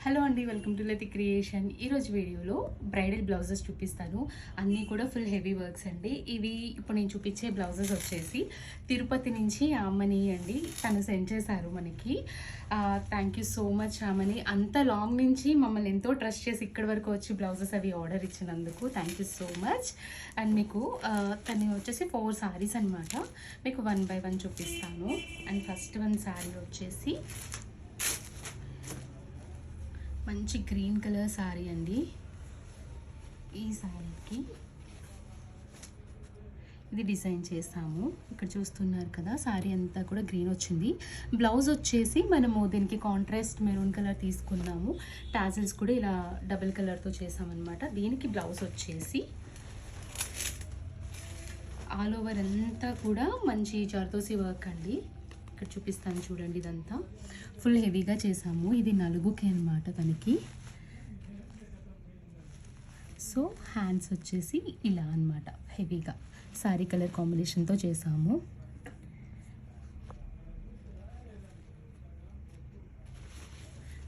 Hello అండి, welcome to లతి creation. ఈరోజు వీడియోలో బ్రైడల్ బ్లౌజెస్ చూపిస్తాను. అన్నీ కూడా ఫుల్ హెవీ వర్క్స్ అండి. ఇవి ఇప్పుడు నేను చూపించే బ్లౌజెస్ వచ్చేసి తిరుపతి నుంచి ఆమని అండి. తను సెండ్ చేశారు మనకి. Thank you so much Amani. అంత లాంగ్ నుంచి మమ్మల్ని ఎంతో ట్రస్ట్ చేసి ఇక్కడి వరకు వచ్చి బ్లౌజెస్ అవి ఆర్డర్ ఇచ్చినందుకు thank you so much. And మీకు తను వచ్చేసి 4 సారీస్ అనమాట. మీకు 1 by 1 చూపిస్తాను. అండ్ ఫస్ట్ 1 సారీ వచ్చేసి మంచి గ్రీన్ కలర్ సారీ అండి. ఈ సారీకి ఇది డిజైన్ చేసాము. ఇక్కడ చూస్తున్నారు కదా, సారీ అంతా కూడా గ్రీన్ వచ్చింది. బ్లౌజ్ వచ్చేసి మనము దీనికి కాంట్రాస్ట్ మెరూన్ కలర్ తీసుకున్నాము. టాజిల్స్ కూడా ఇలా డబుల్ కలర్తో చేసామన్నమాట. దీనికి బ్లౌజ్ వచ్చేసి ఆల్ ఓవర్ అంతా కూడా మంచి జర్దోసి వర్క్ అండి. ఇక్కడ చూపిస్తాను చూడండి. ఇదంతా ఫుల్ హెవీగా చేసాము. ఇది నలుగుకి అనమాట తనకి. సో హ్యాండ్స్ వచ్చేసి ఇలా అనమాట హెవీగా సారీ కలర్ కాంబినేషన్తో చేసాము.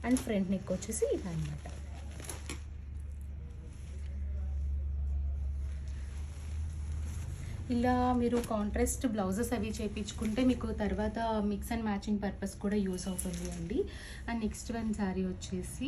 అండ్ ఫ్రంట్ నెక్ వచ్చేసి ఇలా అనమాట. ఇలా మీరు కాంట్రాస్ట్ బ్లౌజెస్ అవి చేయించుకుంటే మీకు తర్వాత మిక్స్ అండ్ మ్యాచింగ్ పర్పస్ కూడా యూస్ అవుతుంది అండి. అండ్ నెక్స్ట్ 1 శారీ వచ్చేసి